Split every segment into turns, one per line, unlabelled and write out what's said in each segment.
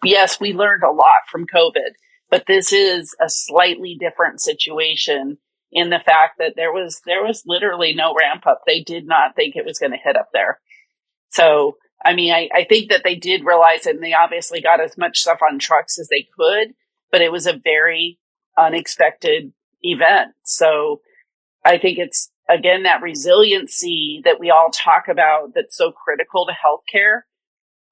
yes, we learned a lot from COVID, but this is a slightly different situation in the fact that there was literally no ramp up. They did not think it was going to hit up there. So, I mean, I think that they did realize it, and they obviously got as much stuff on trucks as they could, but it was a very unexpected event. So I think it's, again, that resiliency that we all talk about that's so critical to healthcare.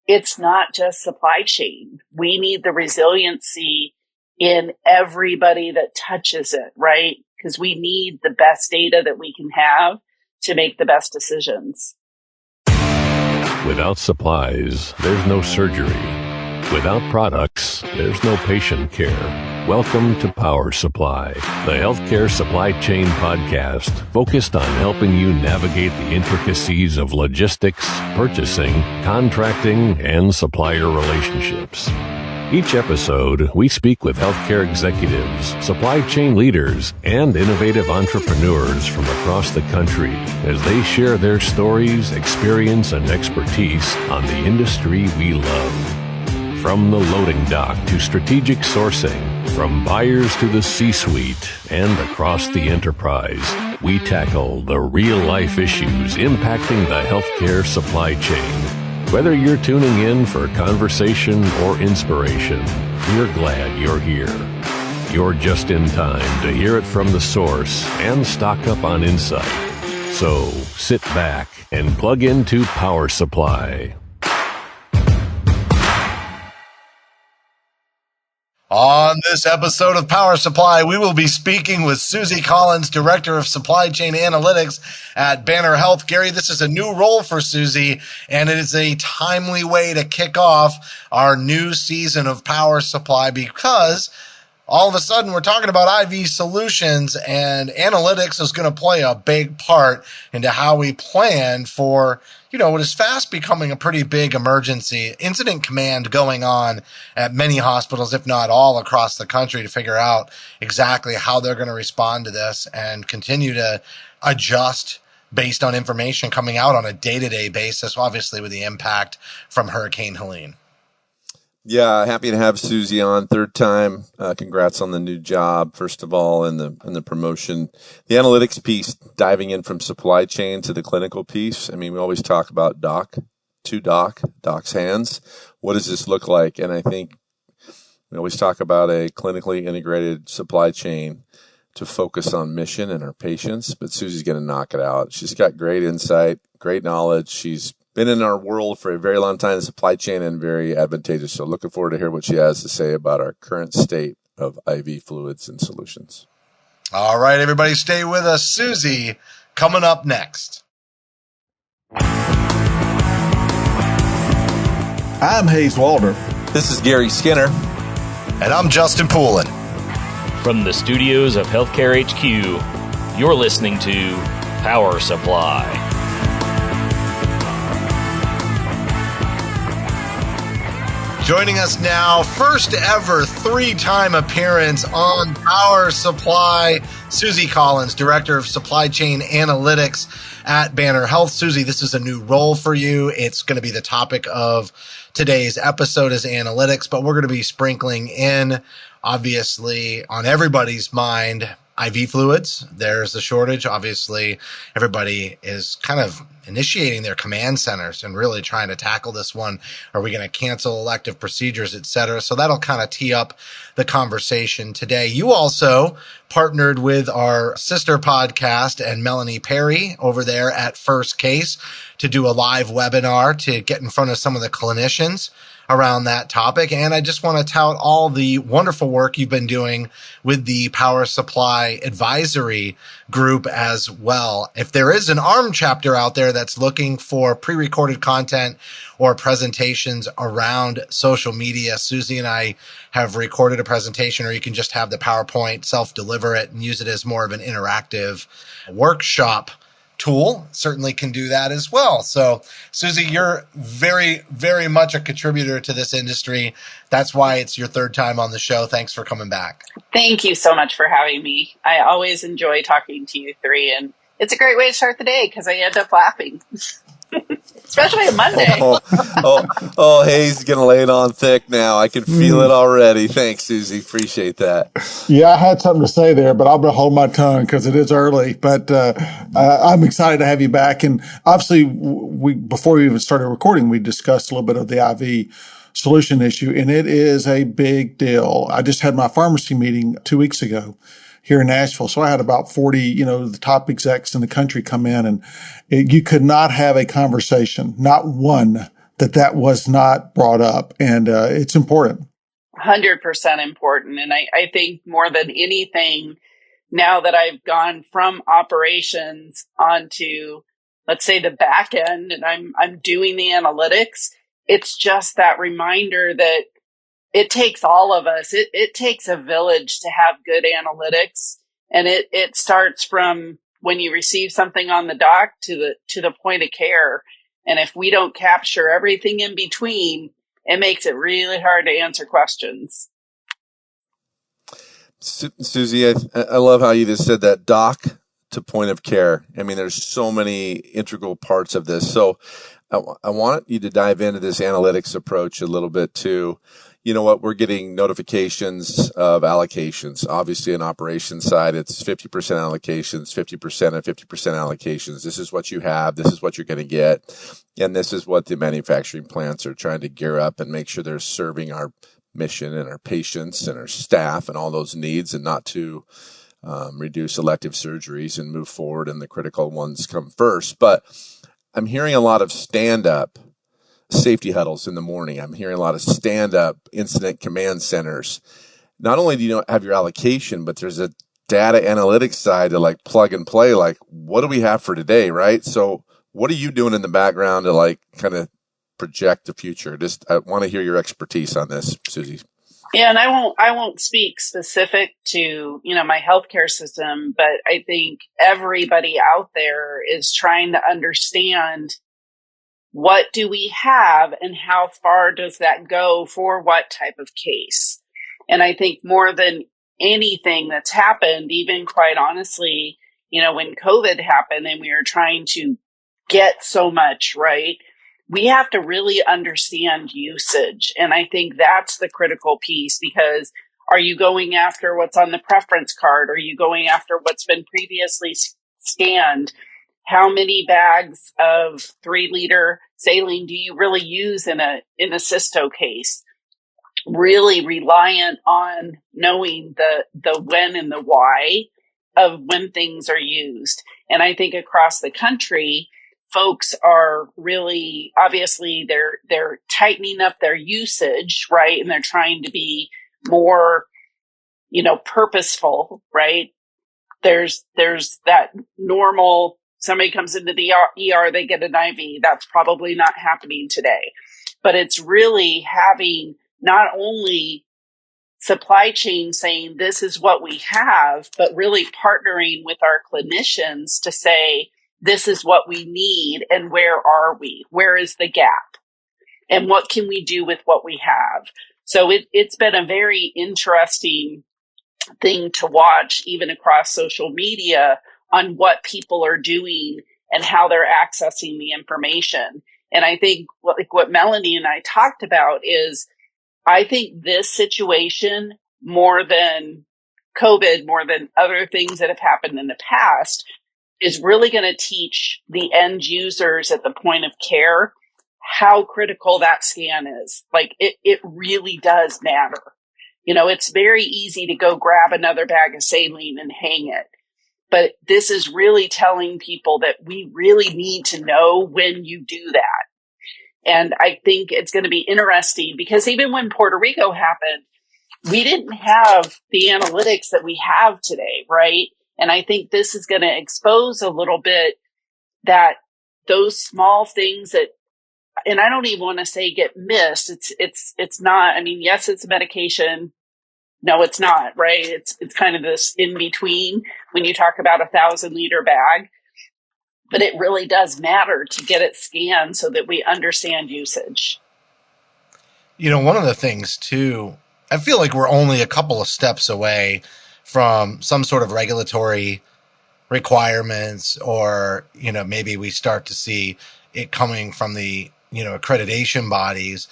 It's not just supply chain. We need the resiliency in everybody that touches it, right? Because we need the best data that we can have to make the best decisions.
Without supplies, there's no surgery. Without products, there's no patient care. Welcome to Power Supply, the healthcare supply chain podcast focused on helping you navigate the intricacies of logistics, purchasing, contracting, and supplier relationships. Each episode, we speak with healthcare executives, supply chain leaders, and innovative entrepreneurs from across the country as they share their stories, experience, and expertise on the industry we love. From the loading dock to strategic sourcing, from buyers to the C-suite, and across the enterprise, we tackle the real-life issues impacting the healthcare supply chain. Whether you're tuning in for conversation or inspiration, we're glad you're here. You're just in time to hear it from the source and stock up on insight. So sit back and plug into Power Supply.
On this episode of Power Supply, we will be speaking with Suzi Collins, Director of Supply Chain Analytics at Banner Health. Gary, this is a new role for Suzi, and it is a timely way to kick off our new season of Power Supply because all of a sudden we're talking about IV solutions, and analytics is going to play a big part into how we plan for, what is fast becoming a pretty big emergency incident command going on at many hospitals, if not all across the country, to figure out exactly how they're going to respond to this and continue to adjust based on information coming out on a day-to-day basis, obviously with the impact from Hurricane Helene.
Yeah, happy to have Suzi on, third time. Congrats on the new job, first of all, and the promotion. The analytics piece, diving in from supply chain to the clinical piece. I mean, we always talk about doc's hands. What does this look like? And I think we always talk about a clinically integrated supply chain to focus on mission and our patients, but Suzi's going to knock it out. She's got great insight, great knowledge. She's been in our world for a very long time, the supply chain, and very advantageous. So looking forward to hear what she has to say about our current state of IV fluids and solutions.
All right, everybody stay with us. Suzi coming up next.
I'm Hayes Walder.
This is Gary Skinner.
And I'm Justin Poulin.
From the studios of Healthcare HQ, you're listening to Power Supply.
Joining us now, first ever 3-time appearance on Power Supply, Suzi Collins, Director of Supply Chain Analytics at Banner Health. Suzi, this is a new role for you. It's going to be the topic of today's episode is analytics, but we're going to be sprinkling in, obviously, on everybody's mind, IV fluids. There's the shortage. Obviously, everybody is kind of initiating their command centers and really trying to tackle this one. Are we going to cancel elective procedures, et cetera? So that'll kind of tee up the conversation today. You also partnered with our sister podcast and Melanie Perry over there at First Case to do a live webinar to get in front of some of the clinicians around that topic. And I just want to tout all the wonderful work you've been doing with the Power Supply Advisory Group as well. If there is an ARM chapter out there that's looking for pre-recorded content or presentations around social media, Suzi and I have recorded a presentation, or you can just have the PowerPoint, self-deliver it, and use it as more of an interactive workshop tool. Certainly can do that as well. So Suzi, you're very, very much a contributor to this industry. That's why it's your third time on the show. Thanks for coming back.
Thank you so much for having me. I always enjoy talking to you three, and it's a great way to start the day because I end up laughing. especially a Monday.
Hayes is going to lay it on thick now. I can feel it already. Thanks, Susie. Appreciate that.
Yeah, I had something to say there, but I'm going to hold my tongue because it is early. But I'm excited to have you back. And obviously, before we even started recording, we discussed a little bit of the IV solution issue, and it is a big deal. I just had my pharmacy meeting 2 weeks ago here in Nashville. So I had about 40, the top execs in the country come in, and you could not have a conversation, not one, that was not brought up. And it's important.
100% important. And I think more than anything, now that I've gone from operations onto, let's say, the back end, and I'm doing the analytics, it's just that reminder that it takes all of us. It takes a village to have good analytics. And it starts from when you receive something on the dock to the point of care. And if we don't capture everything in between, it makes it really hard to answer questions.
Susie, I love how you just said that, dock to point of care. I mean, there's so many integral parts of this. So I want you to dive into this analytics approach a little bit too. You know what? We're getting notifications of allocations. Obviously, on operations side, it's 50% allocations, 50% and 50% allocations. This is what you have. This is what you're going to get. And this is what the manufacturing plants are trying to gear up and make sure they're serving our mission and our patients and our staff and all those needs, and not to reduce elective surgeries and move forward and the critical ones come first. But I'm hearing a lot of stand-up safety huddles in the morning. I'm hearing a lot of stand-up incident command centers. Not only do you have your allocation, but there's a data analytics side to like plug and play, like what do we have for today, right? So what are you doing in the background to like kind of project the future? I want to hear your expertise on this, Susie.
Yeah, and I won't speak specific to, my healthcare system, but I think everybody out there is trying to understand, what do we have and how far does that go for what type of case? And I think more than anything that's happened, even quite honestly, when COVID happened and we were trying to get so much, right? We have to really understand usage. And I think that's the critical piece, because are you going after what's on the preference card? Are you going after what's been previously scanned? How many bags of 3-liter saline do you really use in a cysto case? Really reliant on knowing the when and the why of when things are used. And I think across the country, folks are really, obviously they're tightening up their usage, right? And they're trying to be more, purposeful, right? There's that normal, somebody comes into the ER, they get an IV. That's probably not happening today. But it's really having not only supply chain saying this is what we have, but really partnering with our clinicians to say, this is what we need and where are we? Where is the gap? And what can we do with what we have? So it's been a very interesting thing to watch, even across social media, on what people are doing and how they're accessing the information. And I think what Melanie and I talked about is, I think this situation, more than COVID, more than other things that have happened in the past, is really going to teach the end users at the point of care how critical that scan is. Like it really does matter. It's very easy to go grab another bag of saline and hang it. But this is really telling people that we really need to know when you do that. And I think it's going to be interesting, because even when Puerto Rico happened, we didn't have the analytics that we have today, right? And I think this is going to expose a little bit that those small things that, and I don't even want to say get missed. It's not, yes, it's a medication. No, it's not, right? It's kind of this in between when you talk about 1,000-liter bag, but it really does matter to get it scanned so that we understand usage.
One of the things too, I feel like we're only a couple of steps away from some sort of regulatory requirements, or, maybe we start to see it coming from the, accreditation bodies.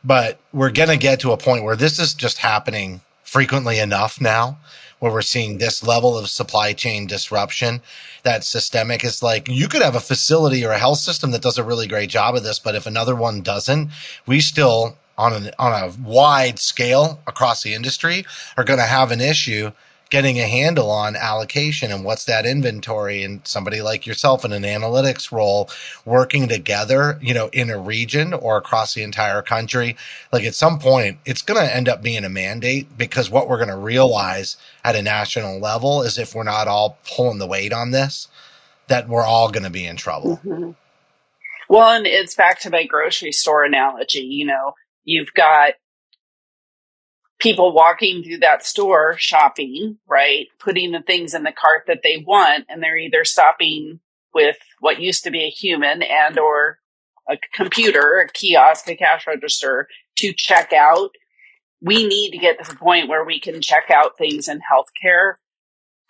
But we're going to get to a point where this is just happening frequently enough now, where we're seeing this level of supply chain disruption that's systemic. It's like you could have a facility or a health system that does a really great job of this, but if another one doesn't, we still on a wide scale across the industry are going to have an issue getting a handle on allocation and what's that inventory, and somebody like yourself in an analytics role working together, in a region or across the entire country. Like at some point, it's going to end up being a mandate, because what we're going to realize at a national level is if we're not all pulling the weight on this, that we're all going to be in trouble.
Mm-hmm. Well, and it's back to my grocery store analogy. You've got people walking through that store shopping, right? Putting the things in the cart that they want, and they're either stopping with what used to be a human and or a computer, a kiosk, a cash register to check out. We need to get to the point where we can check out things in healthcare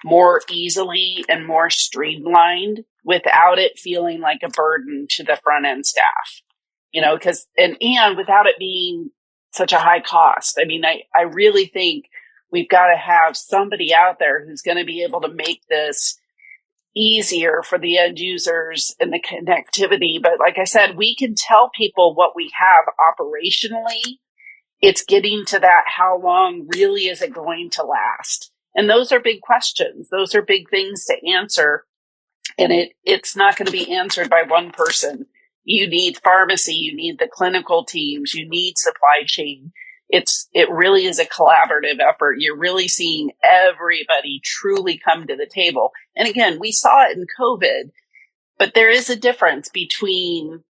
more easily and more streamlined without it feeling like a burden to the front end staff, because, and without it being such a high cost. I mean, I really think we've got to have somebody out there who's going to be able to make this easier for the end users and the connectivity. But like I said, we can tell people what we have operationally. It's getting to that, how long really is it going to last? And those are big questions. Those are big things to answer. And it's not going to be answered by one person. You need pharmacy, you need the clinical teams, you need supply chain. It really is a collaborative effort. You're really seeing everybody truly come to the table. And again, we saw it in COVID, but there is a difference between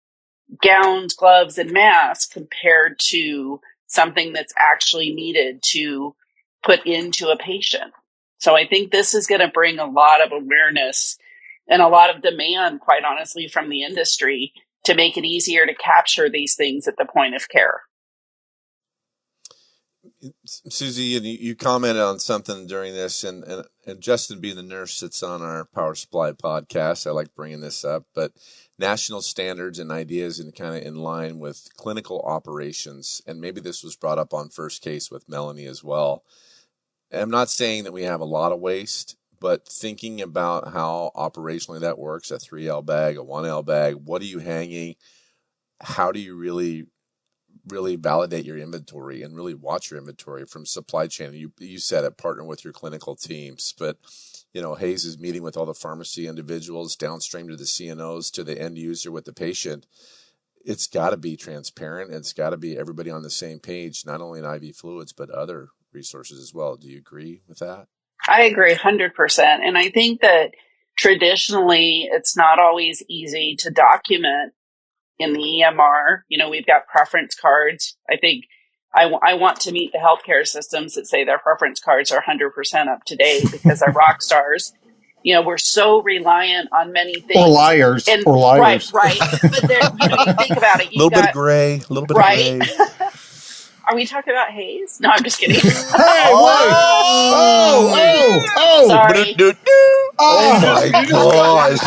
gowns, gloves, and masks compared to something that's actually needed to put into a patient. So I think this is going to bring a lot of awareness and a lot of demand, quite honestly, from the industry to make it easier to capture these things at the point of care.
Suzi, and you commented on something during this, and Justin, being the nurse that's on our Power Supply podcast, I like bringing this up, but national standards and ideas and kind of in line with clinical operations, and maybe this was brought up on First Case with Melanie as well. And I'm not saying that we have a lot of waste, but thinking about how operationally that works, a 3L bag, a 1L bag, what are you hanging? How do you really validate your inventory and really watch your inventory from supply chain? You said it, partner with your clinical teams, but Hayes is meeting with all the pharmacy individuals downstream to the CNOs, to the end user with the patient. It's got to be transparent. It's got to be everybody on the same page, not only in IV fluids, but other resources as well. Do you agree with that?
I agree 100%. And I think that traditionally it's not always easy to document in the EMR. We've got preference cards. I think I want to meet the healthcare systems that say their preference cards are 100% up to date because they're rock stars. We're so reliant on many things.
Or liars.
Right. But there, you think about it.
A little bit of gray. Of gray.
Are we talking about Hayes? No, I'm just kidding.
Hey,
Sorry.
Oh my gosh.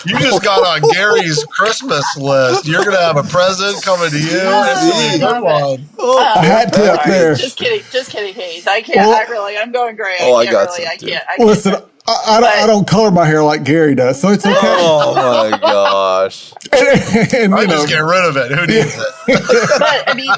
You just got on Gary's Christmas list. You're going to have a present coming to you. It's a good one.
A hat tip there.
Just kidding, Hayes. I can't. I'm going gray.
I can't.
Listen, I don't color my hair like Gary does, so it's okay.
Oh my gosh!
and
I just get rid of it. Who needs it?
But I mean,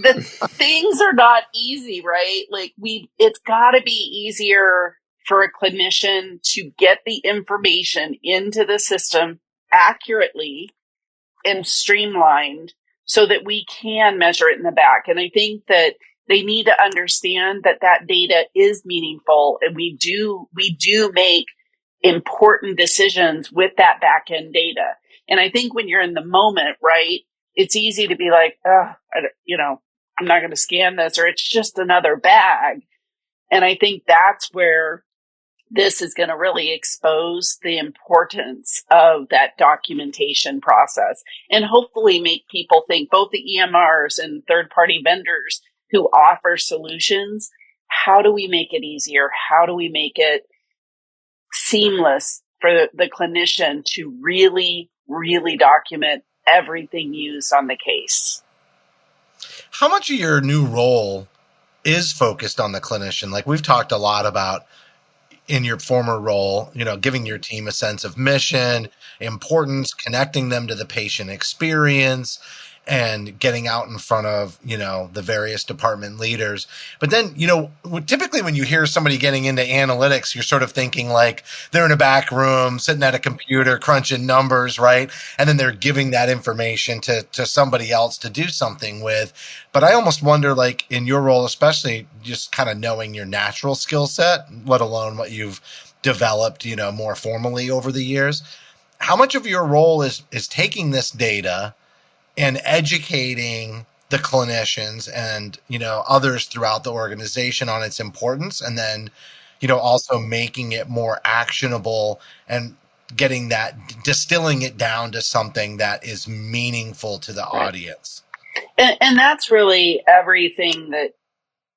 the things are not easy, right? Like it's got to be easier for a clinician to get the information into the system accurately and streamlined so that we can measure it in the back. And I think that they need to understand that data is meaningful, and we do make important decisions with that back end data. And I think when you're in the moment, right, it's easy to be like, I'm not going to scan this, or it's just another bag. And I think that's where this is going to really expose the importance of that documentation process and hopefully make people think, both the EMRs and third-party vendors who offer solutions, how do we make it easier? How do we make it seamless for the clinician to really really document everything used on the case.
How much of your new role is focused on the clinician? Like we've talked a lot about in your former role, giving your team a sense of mission, importance, connecting them to the patient experience, and getting out in front of, the various department leaders. But then, typically when you hear somebody getting into analytics, you're sort of thinking like they're in a back room, sitting at a computer, crunching numbers, right? And then they're giving that information to somebody else to do something with. But I almost wonder, like in your role, especially just kind of knowing your natural skill set, let alone what you've developed, more formally over the years, how much of your role is taking this data and educating the clinicians and, others throughout the organization on its importance, and then, also making it more actionable and distilling it down to something that is meaningful to the audience.
And that's really everything that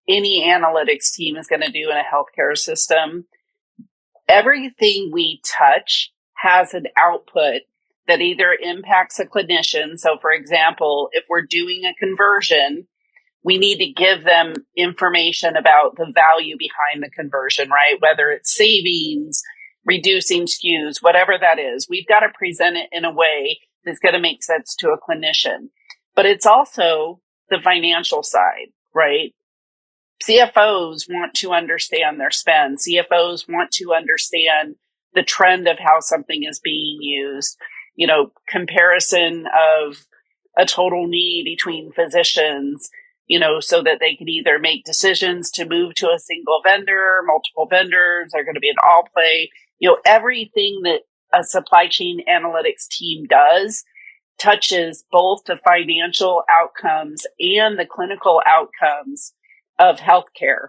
any analytics team is going to do in a healthcare system. Everything we touch has an output that either impacts a clinician. So, for example, if we're doing a conversion, we need to give them information about the value behind the conversion, right? Whether it's savings, reducing SKUs, whatever that is, we've got to present it in a way that's going to make sense to a clinician. But it's also the financial side, right? CFOs want to understand their spend. CFOs want to understand the trend of how something is being used. Comparison of a total need between physicians, so that they can either make decisions to move to a single vendor, multiple vendors, are going to be an all play. Everything that a supply chain analytics team does touches both the financial outcomes and the clinical outcomes of healthcare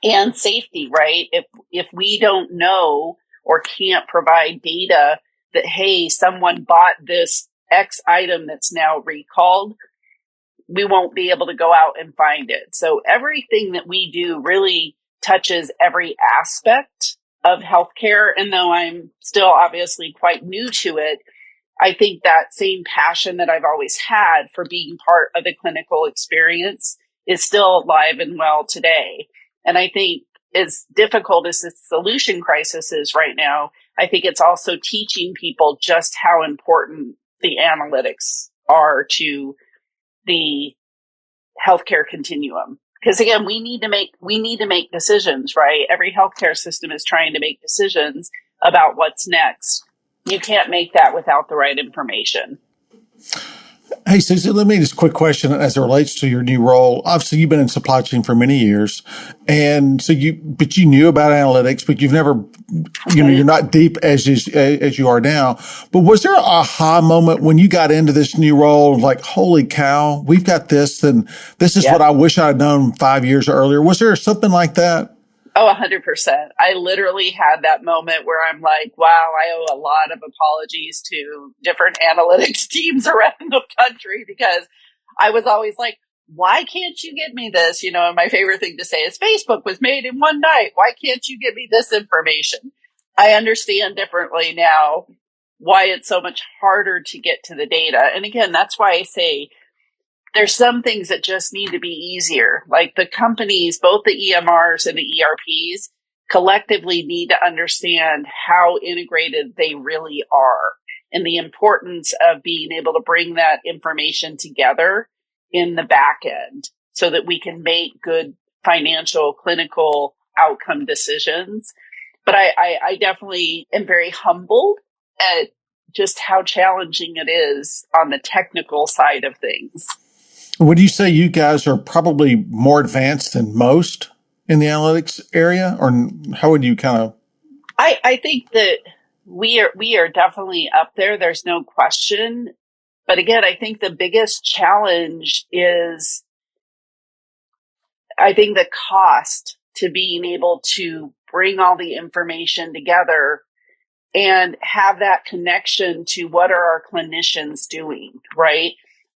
and safety, right? If we don't know or can't provide data that, hey, someone bought this X item that's now recalled, we won't be able to go out and find it. So everything that we do really touches every aspect of healthcare. And though I'm still obviously quite new to it, I think that same passion that I've always had for being part of the clinical experience is still alive and well today. And I think as difficult as the solution crisis is right now, I think it's also teaching people just how important the analytics are to the healthcare continuum. Because again, we need to make decisions, right? Every healthcare system is trying to make decisions about what's next. You can't make that without the right information.
Hey, Susie, let me just a quick question as it relates to your new role. Obviously, you've been in supply chain for many years, and so you knew about analytics, but you've never, you're not deep as you are now. But was there an aha moment when you got into this new role, like, holy cow, we've got this, and this is what I wish I had known 5 years earlier? Was there something like that?
Oh, 100%. I literally had that moment where I'm like, wow, I owe a lot of apologies to different analytics teams around the country, because I was always like, why can't you get me this? And my favorite thing to say is Facebook was made in one night. Why can't you get me this information? I understand differently now why it's so much harder to get to the data. And again, that's why I say there's some things that just need to be easier. Like the companies, both the EMRs and the ERPs, collectively need to understand how integrated they really are and the importance of being able to bring that information together in the back end so that we can make good financial, clinical outcome decisions. But I definitely am very humbled at just how challenging it is on the technical side of things.
Would you say you guys are probably more advanced than most in the analytics area, or how would you kind of?
I think that we are definitely up there. There's no question. But again, I think the biggest challenge is, I think the cost to being able to bring all the information together and have that connection to what are our clinicians doing, right?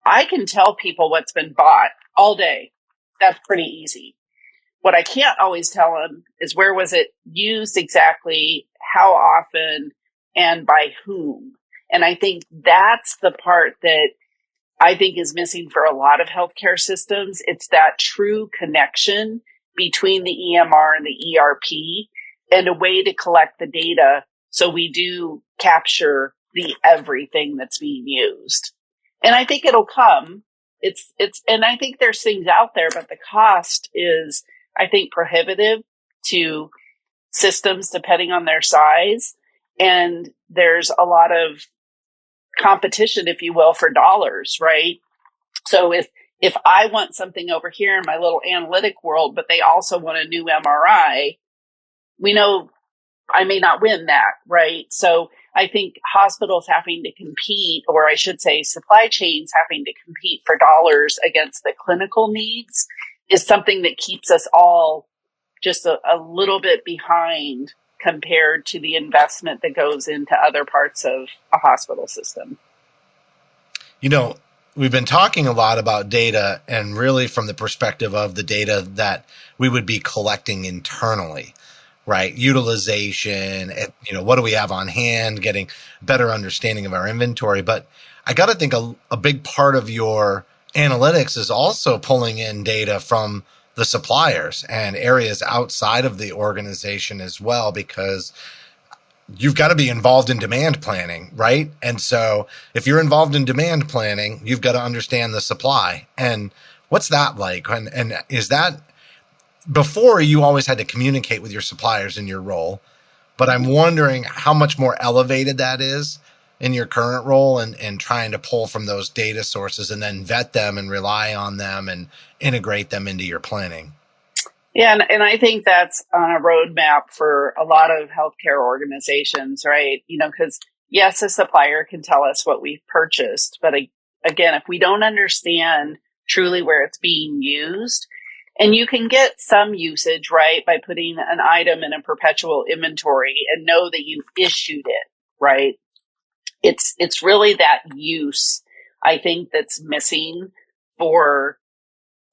I can tell people what's been bought all day. That's pretty easy. What I can't always tell them is where was it used exactly, how often, and by whom. And I think that's the part that I think is missing for a lot of healthcare systems. It's that true connection between the EMR and the ERP and a way to collect the data so we do capture the everything that's being used. And I think it'll come. And I think there's things out there, but the cost is, I think, prohibitive to systems depending on their size. And there's a lot of competition, if you will, for dollars, right? So if I want something over here in my little analytic world, but they also want a new MRI, we know I may not win that, right? So I think hospitals having to compete, or I should say supply chains having to compete for dollars against the clinical needs is something that keeps us all just a little bit behind compared to the investment that goes into other parts of a hospital system.
You know, we've been talking a lot about data, and really from the perspective of the data that we would be collecting internally, right? Utilization, what do we have on hand, getting better understanding of our inventory. But I got to think a big part of your analytics is also pulling in data from the suppliers and areas outside of the organization as well, because you've got to be involved in demand planning, right? And so if you're involved in demand planning, you've got to understand the supply. And what's that like? And is that, before you always had to communicate with your suppliers in your role, but I'm wondering how much more elevated that is in your current role and trying to pull from those data sources and then vet them and rely on them and integrate them into your planning.
Yeah, and I think that's on a roadmap for a lot of healthcare organizations, right? Because yes, a supplier can tell us what we've purchased, but again, if we don't understand truly where it's being used, and you can get some usage, right, by putting an item in a perpetual inventory and know that you've issued it, right? It's really that use, I think, that's missing for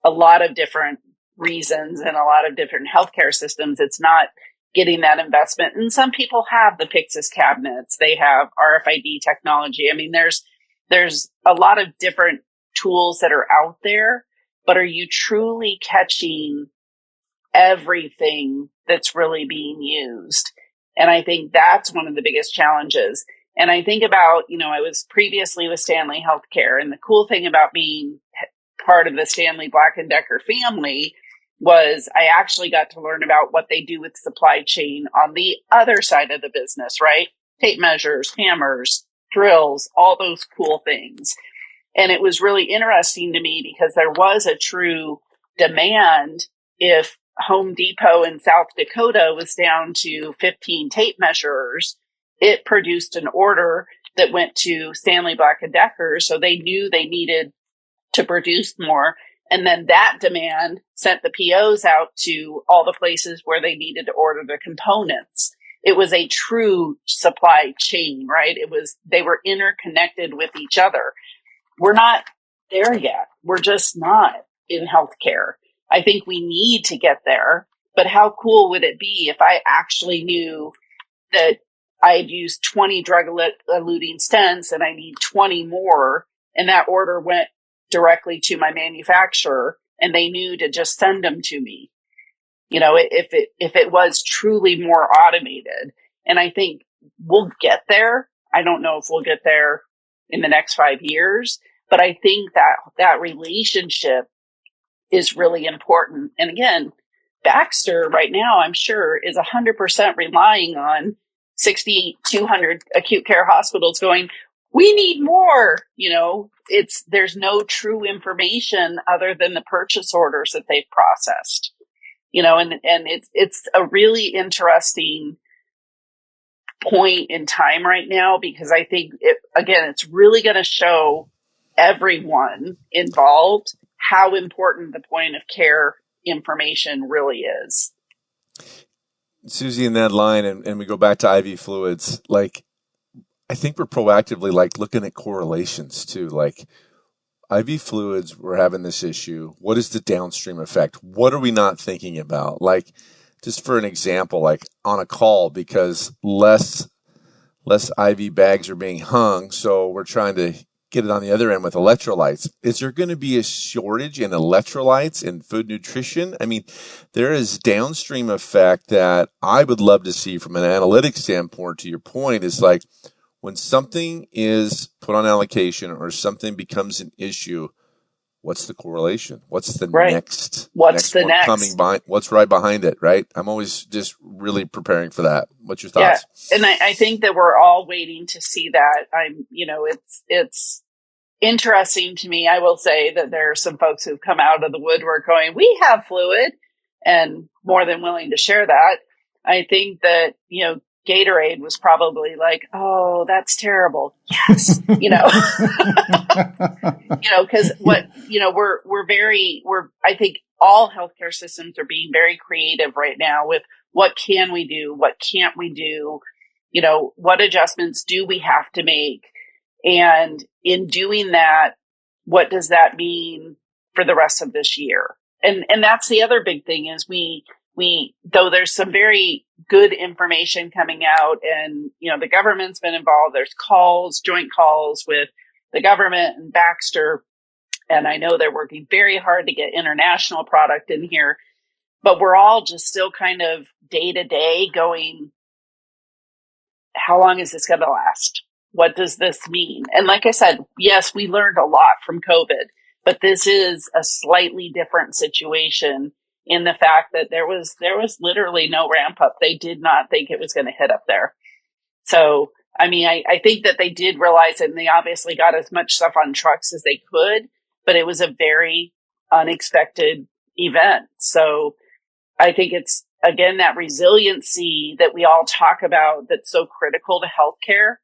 a lot of different reasons and a lot of different healthcare systems. It's not getting that investment. And some people have the Pyxis cabinets. They have RFID technology. I mean, there's a lot of different tools that are out there, but are you truly catching everything that's really being used? And I think that's one of the biggest challenges. And I think about, I was previously with Stanley Healthcare, and the cool thing about being part of the Stanley Black & Decker family was I actually got to learn about what they do with supply chain on the other side of the business, right? Tape measures, hammers, drills, all those cool things. And it was really interesting to me because there was a true demand. If Home Depot in South Dakota was down to 15 tape measures, it produced an order that went to Stanley Black & Decker. So they knew they needed to produce more. And then that demand sent the POs out to all the places where they needed to order the components. It was a true supply chain, right? They were interconnected with each other. We're not there yet. We're just not in healthcare. I think we need to get there, but how cool would it be if I actually knew that I'd used 20 drug-eluting stents and I need 20 more, and that order went directly to my manufacturer and they knew to just send them to me. If it was truly more automated. And I think we'll get there. I don't know if we'll get there in the next 5 years, but I think that relationship is really important. And again, Baxter right now, I'm sure, is 100% relying on 6,200 acute care hospitals going, we need more. There's no true information other than the purchase orders that they've processed. And it's a really interesting point in time right now, because I think it's really going to show everyone involved how important the point of care information really is.
Suzi, in that line, and we go back to IV fluids, I think we're proactively looking at correlations too. IV fluids, we're having this issue. What is the downstream effect? What are we not thinking about? Just for an example, on a call, because less less IV bags are being hung. So we're trying to get it on the other end with electrolytes. Is there going to be a shortage in electrolytes in food nutrition? I mean, there is downstream effect that I would love to see from an analytics standpoint. To your point, is like when something is put on allocation or something becomes an issue, what's the correlation? What's the
Right.
next
What's
one coming by? What's right behind it, right? I'm always just really preparing for that. What's your thoughts?
Yeah. And I think that we're all waiting to see that. It's interesting to me. I will say that there are some folks who've come out of the woodwork going, we have fluid, and more than willing to share that. I think that, Gatorade was probably like, oh, that's terrible. Yes. Because I think all healthcare systems are being very creative right now with what can we do? What can't we do? What adjustments do we have to make? And in doing that, what does that mean for the rest of this year? And that's the other big thing is we, though there's some very good information coming out and, the government's been involved, there's joint calls with the government and Baxter. And I know they're working very hard to get international product in here, but we're all just still kind of day to day going, how long is this going to last? What does this mean? And like I said, yes, we learned a lot from COVID, but this is a slightly different situation in the fact that there was literally no ramp up. They did not think it was going to hit up there. So, I mean, I think that they did realize it, and they obviously got as much stuff on trucks as they could, but it was a very unexpected event. So I think it's, again, that resiliency that we all talk about that's so critical to healthcare.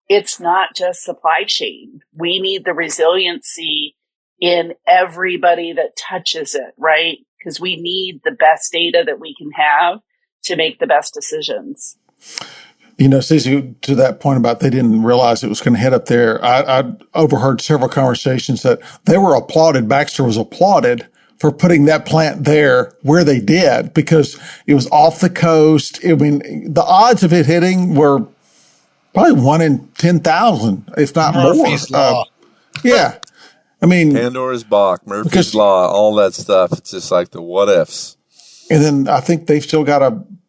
It's not just supply chain. We need the resiliency in everybody that touches it, right? Because we need the best data that we can have to make the best decisions.
Suzi, to that point about they didn't realize it was going to hit up there, I overheard several conversations that they were applauded. Baxter was applauded for putting that plant there where they did because it was off the coast. I mean, the odds of it hitting were probably 1 in 10,000, if not
Murphy's
more.
Law.
Yeah. I mean,
Pandora's box, Murphy's Law, all that stuff. It's just like the what ifs.
And then I think they've still got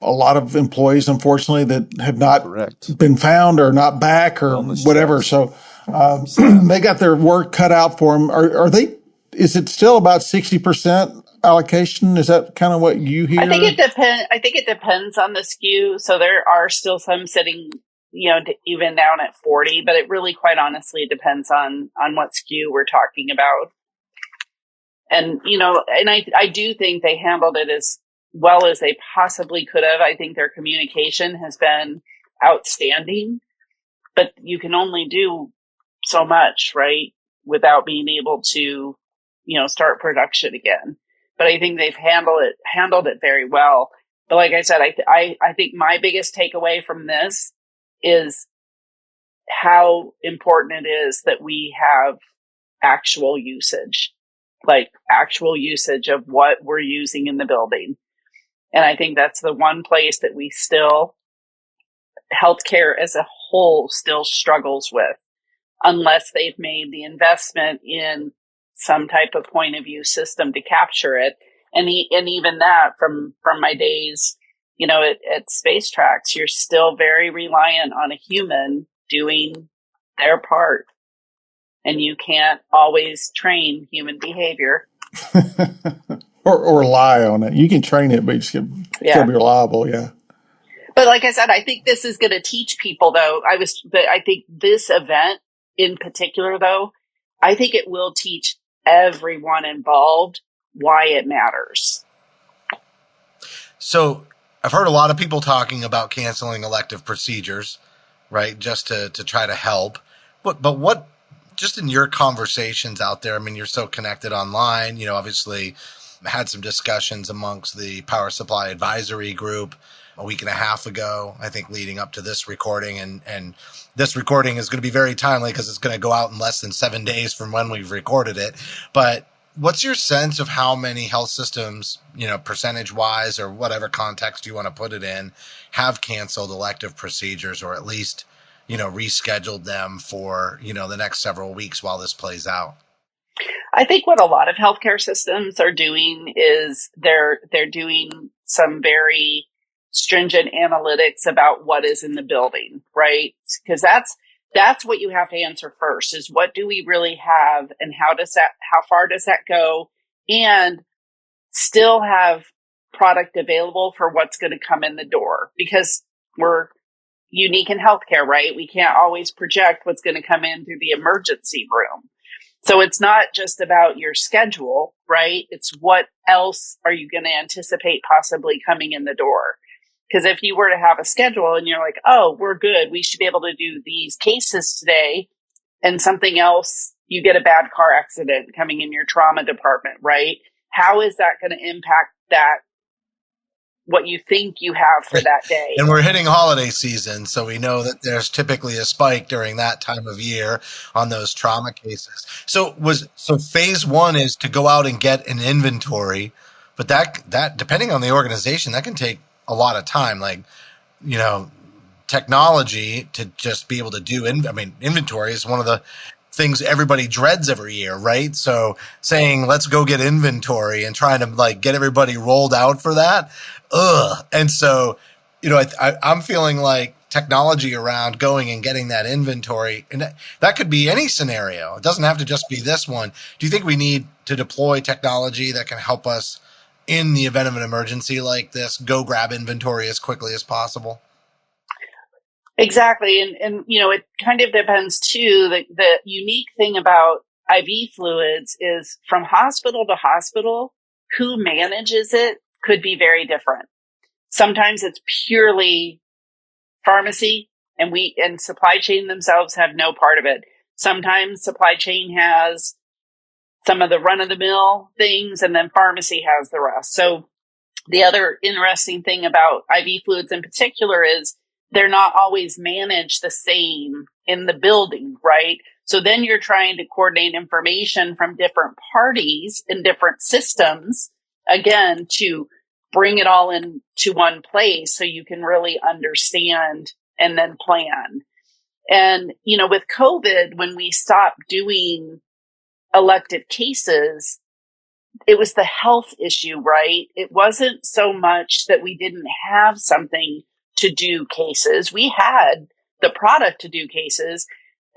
a lot of employees, unfortunately, that have not been found or not back or whatever. So they got their work cut out for them. Is it still about 60% allocation? Is that kind of what you hear?
I think it depends on the SKU. So there are still some sitting, even down at 40, but it really, quite honestly, depends on what SKU we're talking about. And, and I do think they handled it as well as they possibly could have. I think their communication has been outstanding, but you can only do so much, right? Without being able to, start production again. But I think they've handled it very well. But like I said, I think my biggest takeaway from this is how important it is that we have actual usage of what we're using in the building. And I think that's the one place that healthcare as a whole still struggles with, unless they've made the investment in some type of point of view system to capture it. And even that from my days, at Space Tracks, you're still very reliant on a human doing their part. And you can't always train human behavior.
or rely on it. You can train it, but you just got to be reliable. Yeah.
But like I said, I think this is going to teach people, though. I think this event in particular, though, I think it will teach everyone involved why it matters.
So I've heard a lot of people talking about canceling elective procedures, right? Just to try to help. But what, just in your conversations out there, I mean, you're so connected online, obviously had some discussions amongst the Power Supply Advisory Group a week and a half ago, I think, leading up to this recording. And this recording is going to be very timely because it's going to go out in less than 7 days from when we've recorded it. But what's your sense of how many health systems, percentage wise or whatever context you want to put it in, have canceled elective procedures or at least rescheduled them for, the next several weeks while this plays out?
I think what a lot of healthcare systems are doing is they're doing some very stringent analytics about what is in the building, right? Because that's what you have to answer first is what do we really have and how far does that go, and still have product available for what's going to come in the door, because we're unique in healthcare, right? We can't always project what's going to come in through the emergency room. So it's not just about your schedule, right? It's what else are you going to anticipate possibly coming in the door? Because if you were to have a schedule and you're like, oh, we're good, we should be able to do these cases today, and something else, you get a bad car accident coming in your trauma department, right? How is that going to impact that, what you think you have for that day?
And we're hitting holiday season, so we know that there's typically a spike during that time of year on those trauma cases. So phase one is to go out and get an inventory, but that depending on the organization, that can take a lot of time. Like, technology to just be able to do inventory is one of the things everybody dreads every year, right? So saying, let's go get inventory and trying to get everybody rolled out for that. And so, I'm feeling like technology around going and getting that inventory, and that could be any scenario. It doesn't have to just be this one. Do you think we need to deploy technology that can help us in the event of an emergency like this, go grab inventory as quickly as possible?
Exactly. And it kind of depends too. The unique thing about IV fluids is from hospital to hospital, who manages it could be very different. Sometimes it's purely pharmacy and supply chain themselves have no part of it. Sometimes supply chain has some of the run of the mill things and then pharmacy has the rest. So the other interesting thing about IV fluids in particular is they're not always managed the same in the building, right? So then you're trying to coordinate information from different parties in different systems, again, to bring it all into one place so you can really understand and then plan. And, with COVID, when we stopped doing elective cases, it was the health issue, right? It wasn't so much that we didn't have something to do cases. We had the product to do cases.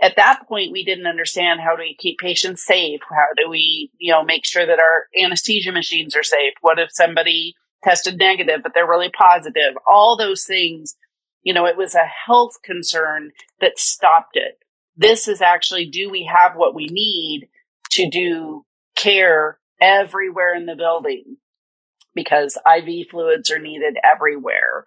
At that point, we didn't understand how do we keep patients safe? How do we, make sure that our anesthesia machines are safe? What if somebody tested negative, but they're really positive? All those things, it was a health concern that stopped it. This is actually, do we have what we need to do care everywhere in the building? Because IV fluids are needed everywhere.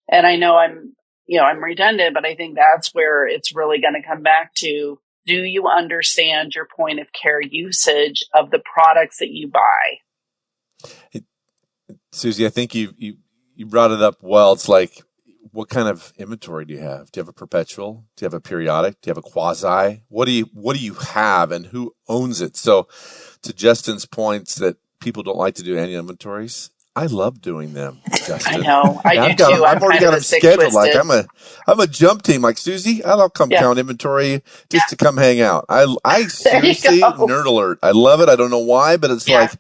And I know I'm redundant, but I think that's where it's really going to come back to, do you understand your point of care usage of the products that you buy?
Suzi, I think you brought it up well. It's like, what kind of inventory do you have? Do you have a perpetual? Do you have a periodic? Do you have a quasi? What do you have, and who owns it? So to Justin's points that people don't like to do annual inventories, I love doing them, Justin.
I know. I do too.
I've already got them scheduled. Like I'm a jump team. Like, Suzi, I'll come count inventory just to come hang out. I seriously, nerd alert. I love it. I don't know why, but it's like,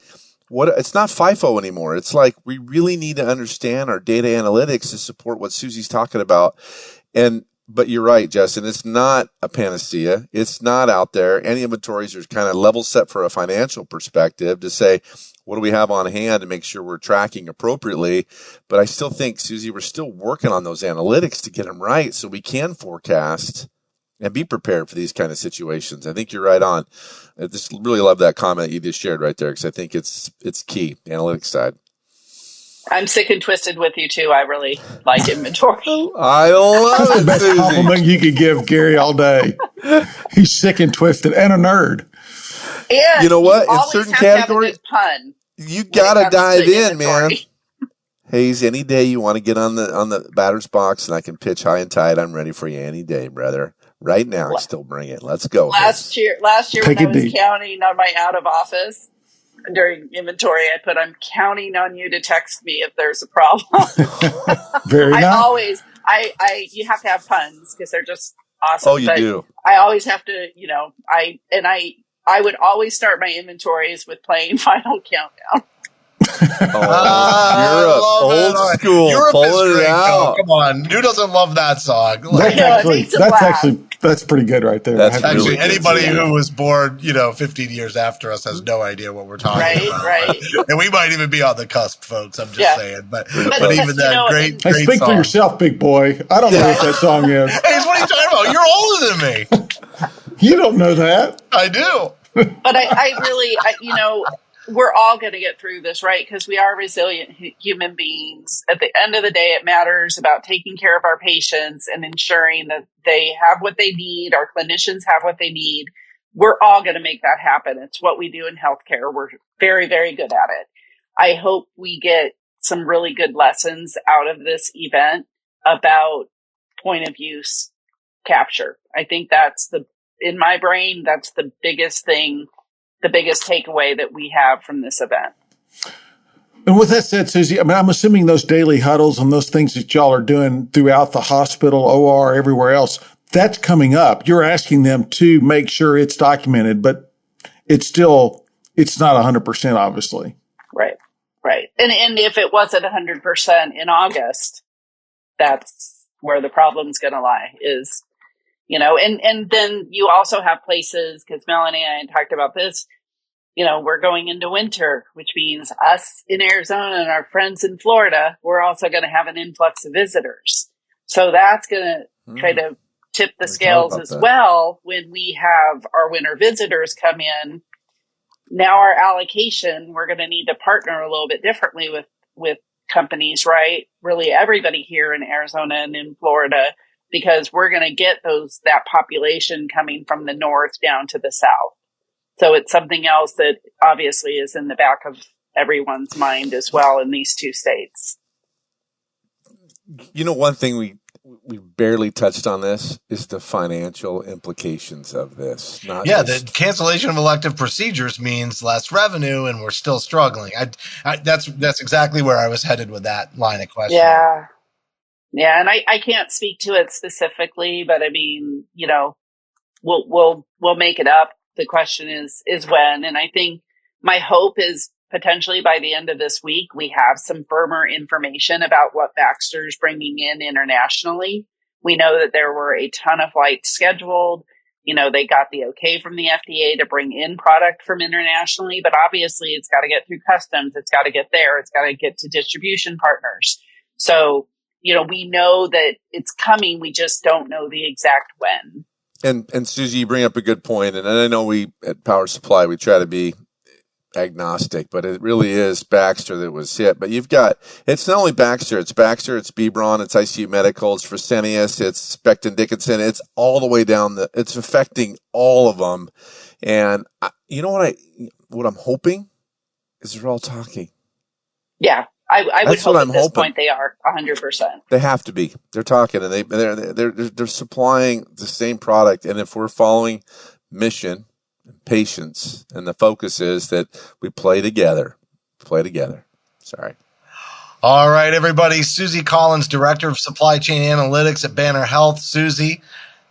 it's not FIFO anymore. It's like, we really need to understand our data analytics to support what Suzi's talking about. But you're right, Justin. It's not a panacea. It's not out there. Any inventories are kind of level set for a financial perspective to say, what do we have on hand to make sure we're tracking appropriately? But I still think, Suzi, we're still working on those analytics to get them right so we can forecast and be prepared for these kind of situations. I think you're right on. I just really love that comment you just shared right there, because I think it's key, the analytics side.
I'm sick and twisted with you too. I really like inventory.
I love it.
That's the best compliment you could give Gary all day. He's sick and twisted and a nerd.
And
you know what?
In
certain categories, you gotta dive in, man. Hayes, any day you want to get on the batter's box and I can pitch high and tight, I'm ready for you any day, brother. Right now, I still bring it. Let's go.
Last year when I was counting on my out of office during inventory, I put, I'm counting on you to text me if there's a problem.
Very nice.
you have to have puns because they're just awesome.
Oh, you do.
I always have to, I would always start my inventories with playing Final Countdown.
Oh, Europe, old school.
Europe is
Pulling it
great.
out.
Come on, who doesn't love that song?
That's pretty good right there.
That's
Actually,
really
anybody
good.
who was born, 15 years after us has no idea what we're talking about.
Right.
And we might even be on the cusp, folks. I'm just saying. But even that great
Hey, speak
song.
for yourself, big boy. I don't know what that song is.
Hey, what are you talking about? You're older than me.
You don't know that.
I do.
But I really, we're all going to get through this, right? Because we are resilient human beings. At the end of the day, it matters about taking care of our patients and ensuring that they have what they need. Our clinicians have what they need. We're all going to make that happen. It's what we do in healthcare. We're very, very good at it. I hope we get some really good lessons out of this event about point of use capture. I think in my brain, that's the biggest thing, the biggest takeaway that we have from this event.
And with that said, Suzi, I'm assuming those daily huddles and those things that y'all are doing throughout the hospital, OR, everywhere else, that's coming up. You're asking them to make sure it's documented, but it's not 100%, obviously.
Right. And if it wasn't 100% in August, that's where the problem's going to lie is, and then you also have places, because Melanie and I talked about this, we're going into winter, which means us in Arizona and our friends in Florida, we're also going to have an influx of visitors. So that's going to kind of tip the scales as well when we have our winter visitors come in. Now our allocation, we're going to need to partner a little bit differently with companies, right? Really everybody here in Arizona and in Florida, because we're going to get that population coming from the north down to the south. So it's something else that obviously is in the back of everyone's mind as well in these two states.
One thing we barely touched on this is the financial implications of this.
The cancellation of elective procedures means less revenue, and we're still struggling. That's exactly where I was headed with that line of questioning.
Yeah, and I can't speak to it specifically, but I mean, we'll make it up. The question is when, and I think my hope is potentially by the end of this week, we have some firmer information about what Baxter's bringing in internationally. We know that there were a ton of flights scheduled. They got the okay from the FDA to bring in product from internationally, but obviously it's got to get through customs. It's got to get there. It's got to get to distribution partners. So, we know that it's coming. We just don't know the exact when.
And Suzi, you bring up a good point, and I know we at Power Supply we try to be agnostic, but it really is Baxter that was hit. But it's not only Baxter, it's Bebron, it's ICU Medical, it's Fresenius, it's Becton Dickinson, it's all the way down it's affecting all of them. And what I'm hoping is they're all talking.
Yeah. I would hope at this point they are 100%.
They have to be. They're talking, and they're supplying the same product. And if we're following mission, patience, and the focus is that we play together. Sorry.
All right, everybody. Suzi Collins, Director of Supply Chain Analytics at Banner Health. Suzi,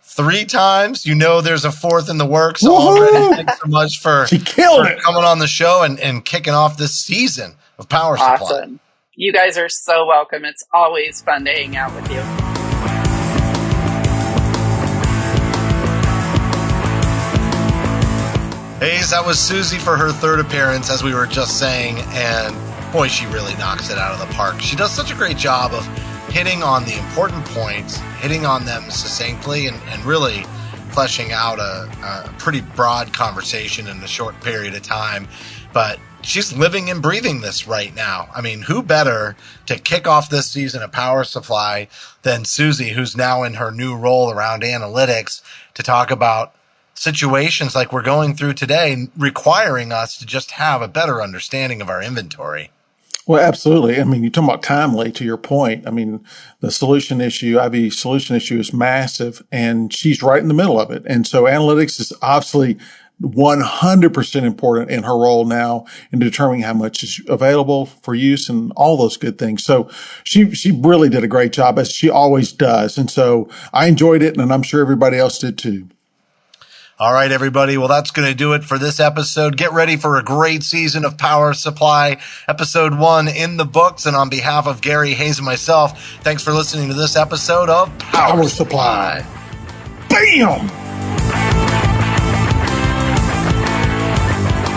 3 times. There's a 4th in the works already. Thanks so much for coming on the show and kicking off this season of Power Supply.
Awesome. You guys are so welcome. It's always fun to hang out with you.
Hey, that was Suzi for her 3rd appearance, as we were just saying, and boy, she really knocks it out of the park. She does such a great job of hitting on the important points, hitting on them succinctly, and really fleshing out a pretty broad conversation in a short period of time. But she's living and breathing this right now. I mean, who better to kick off this season of Power Supply than Suzi, who's now in her new role around analytics, to talk about situations like we're going through today, requiring us to just have a better understanding of our inventory.
Well, absolutely. I mean, you're talking about timely, to your point. I mean, the solution issue, IV solution issue is massive, and she's right in the middle of it. And so analytics is obviously 100% important in her role now in determining how much is available for use and all those good things. So she really did a great job, as she always does. And so I enjoyed it, and I'm sure everybody else did too.
All right, everybody. Well, that's going to do it for this episode. Get ready for a great season of Power Supply. Episode 1 in the books. And on behalf of Gary, Hayes, and myself, thanks for listening to this episode of Power Supply.
Bam!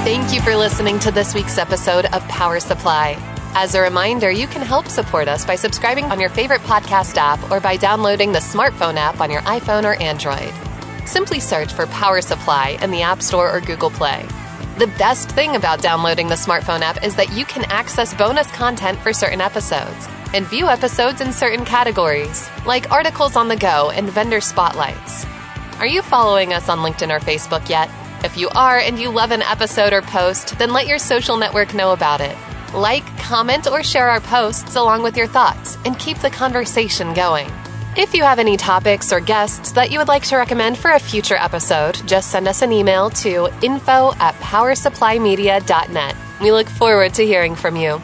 Thank you for listening to this week's episode of Power Supply. As a reminder, you can help support us by subscribing on your favorite podcast app or by downloading the smartphone app on your iPhone or Android. Simply search for Power Supply in the App Store or Google Play. The best thing about downloading the smartphone app is that you can access bonus content for certain episodes and view episodes in certain categories, like articles on the go and vendor spotlights. Are you following us on LinkedIn or Facebook yet? If you are and you love an episode or post, then let your social network know about it. Like, comment, or share our posts along with your thoughts and keep the conversation going. If you have any topics or guests that you would like to recommend for a future episode, just send us an email to info@powersupplymedia.net. We look forward to hearing from you.